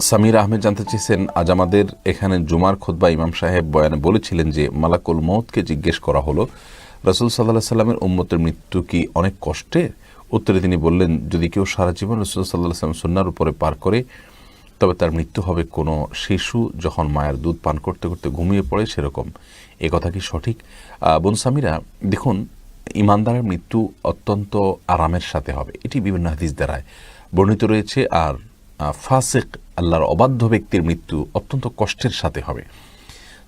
সামির আহমেদ জানতে চেয়েছেন, আজ আমাদের এখানে জুমার খুতবা ইমাম সাহেব বয়ানে বলেছিলেন যে মালাকুল মউতকে জিজ্ঞেস করা হলো, রাসূল সাল্লাল্লাহু আলাইহি সাল্লামের উম্মতের মৃত্যু কি অনেক কষ্টের? উত্তরে তিনি বললেন, যদি কেউ সারা জীবন রাসূল সাল্লাল্লাহু আলাইহি ওয়াসাল্লাম সুন্নাহর উপরে পার করে তবে তার মৃত্যু হবে কোনো শিশু যখন মায়ের দুধ পান করতে করতে ঘুমিয়ে পড়ে সেরকম। এ কথা কি সঠিক? বোন সামিরা, দেখুন, ইমানদারের মৃত্যু অত্যন্ত আরামের সাথে হবে, এটি বিভিন্ন হাদিস দ্বারায় বর্ণিত রয়েছে। আর ফাসিক, আল্লাহর অবাধ্য ব্যক্তির মৃত্যু অত্যন্ত কষ্টের সাথে হবে।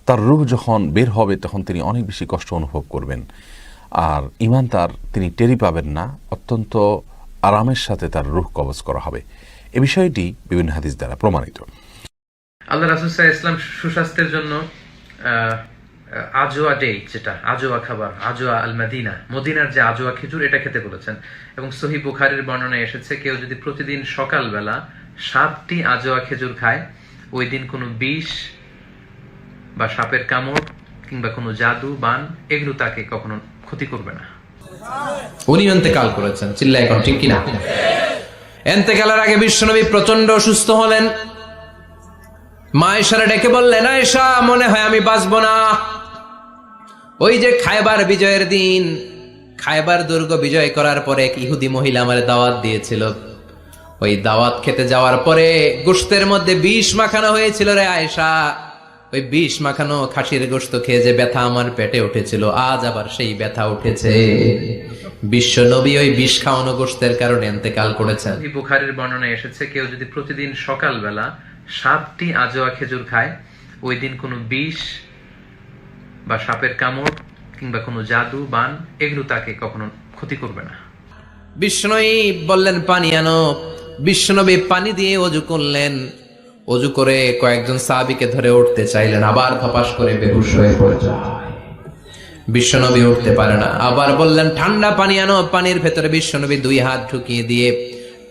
তার রূহ যখন বের হবে তখন তিনি অনেক বেশি কষ্ট অনুভব করবেন। আর ইমানদার তিনি টেরি পাবেন না, অত্যন্ত আরামের সাথে তার রূহ কবজ করা হবে। এ বিষয়টি বিভিন্ন হাদিস দ্বারা প্রমাণিত। আল্লাহ রাসূল সাল্লাল্লাহু আলাইহি ওয়াসাল্লাম সুস্বাস্থ্যের জন্য আজওয়া ডেট, যেটা আজওয়া খাবার, আজওয়া আল মদিনা, মদিনার যে আজওয়া খেজুর, এটা খেতে বলেছেন। এবং সহিহ বুখারীর বর্ণনায় এসেছে, কেউ যদি প্রতিদিন সকালবেলা 7টি আজওয়া খেজুর খায়, ওই দিন কোনো বিষ বা সাপের কামড় কিংবা কোনো জাদু বান এগুলো তাকে কখনো ক্ষতি করবে না। উনি ইন্তেকাল করেছেন, চিল্লায় এখন ঠিক কিনা? ইন্তেকালের আগে বিশ্বনবী প্রচন্ড অসুস্থ হলেন। মা আয়েশারে ডেকে বললেন, আয়েশা, মনে হয় আমি বাঁচব না। ওই যে খায়বার বিজয়ের দিন, খায়বার দুর্গ বিজয় করার পরে এক ইহুদি মহিলা আমার দাওয়াত দিয়েছিল। ওই দাওয়াত খেতে যাওয়ার পরে গোশতের মধ্যে বিষ মাখানো হয়েছিল রে আয়েশা। ওই বিষ মাখানো খাসির গোশত খেয়ে যে ব্যথা আমার পেটে উঠেছিল, আজ আবার সেই ব্যথা উঠেছে। বিশ্ব নবী ওই বিষ খাওয়ানো গোশতের কারণে ইন্তেকাল করেছেন। সহিহ বুখারীর বর্ণনায় এসেছে, কেউ যদি প্রতিদিন সকালবেলা 7টি আজওয়া খেজুর খায়, ওই দিন কোনো বিষ বা সাপের কামড় কিংবা কোনো জাদু বান এগুলো তাকে কখনো ক্ষতি করবে না। বিশ্বনবী বললেন, পানি আনো। বিশ্বনবী পানি দিয়ে অজু করলেন। অজু করে কয়েকজন সাহাবীকে ধরে উঠতে চাইলেন, আবার ধপাস করে বেহুশ হয়ে পড়ে যায়। বিশ্বনবী উঠতে পারে না। আবার বললেন, ঠান্ডা পানি আনো। পানির ভেতরে বিশ্বনবী 2 হাত ঢুকিয়ে দিয়ে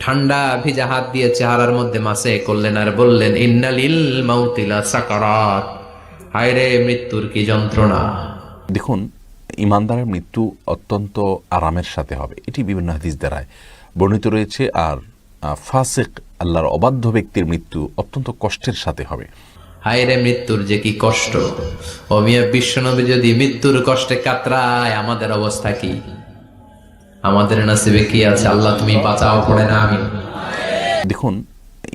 ঠান্ডা ভিজা হাত দিয়ে চেহারার মধ্যে মাসে করলেন আর বললেন, ইন্নালিল মাউতি লা সাকারাত, হায় রে মৃত্যুর কি যন্ত্রণা। দেখুন, ইমানদারের মৃত্যু অত্যন্ত আরামের সাথে হবে, এটি বিভিন্ন হাদিস দ্বারায় বর্ণিত রয়েছে। আর ফাসিক, আল্লাহর অবাধ্য ব্যক্তির মৃত্যু অত্যন্ত কষ্টের সাথে হবে। হায় রে মৃত্যুর যে কি কষ্ট। ও মিয়া, বিশ্বনবী যদি মৃত্যুর কষ্টে কাতরায়, আমাদের অবস্থা কি? আমাদের নসিবে কি আছে? আল্লাহ তুমি বাঁচাও, পড়ে না আমি। দেখুন,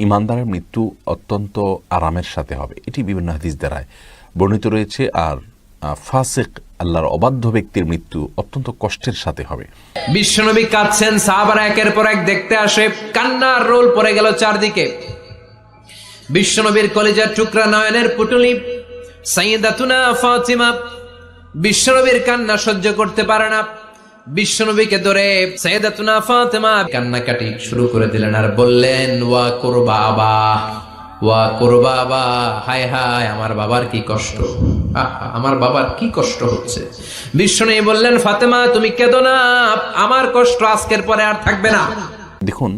ইমানদারের মৃত্যু অত্যন্ত আরামের সাথে হবে, এটি বিভিন্ন হাদিস দ্বারায় বর্ণিত রয়েছে। আর ফাসিক, আল্লাহর অবাধ্য ব্যক্তির মৃত্যু অত্যন্ত কষ্টের সাথে হবে। বিশ্বনবী কাঁদছেন, সাহাবারা একের পর এক দেখতে আসে, কান্নার রোল পড়ে গেল চারদিকে। বিশ্বনবীর কলিজার টুকরা নয়নের পুটুলি সাইয়্যিদাতুনা ফাতিমা বিশ্বনবীর কান্না সহ্য করতে পারে না। বিশ্বনবীকে ধরে সাইয়্যিদাতুনা ফাতিমা কান্নাকাটি শুরু করে দিলেন আর বললেন, ওয়া কুরবাবা, ওয়া কুরবাবা, হায় হায়, আমার বাবার কি কষ্ট, আমার বাবার কি কষ্ট হচ্ছে। বিশ্বনবী বললেন, ফাতেমা তুমি কেঁদো না, আমার কষ্ট আজকের পরে আর থাকবে না। দেখুন,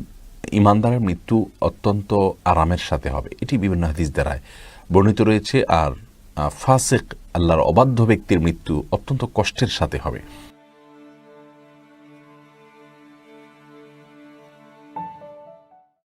ইমানদারের মৃত্যু অত্যন্ত আরামের সাথে হবে, এটি বিভিন্ন হাদিস দ্বারায় বর্ণিত রয়েছে। আর ফাসিক, আল্লাহর অবাধ্য ব্যক্তির মৃত্যু অত্যন্ত কষ্টের সাথে হবে।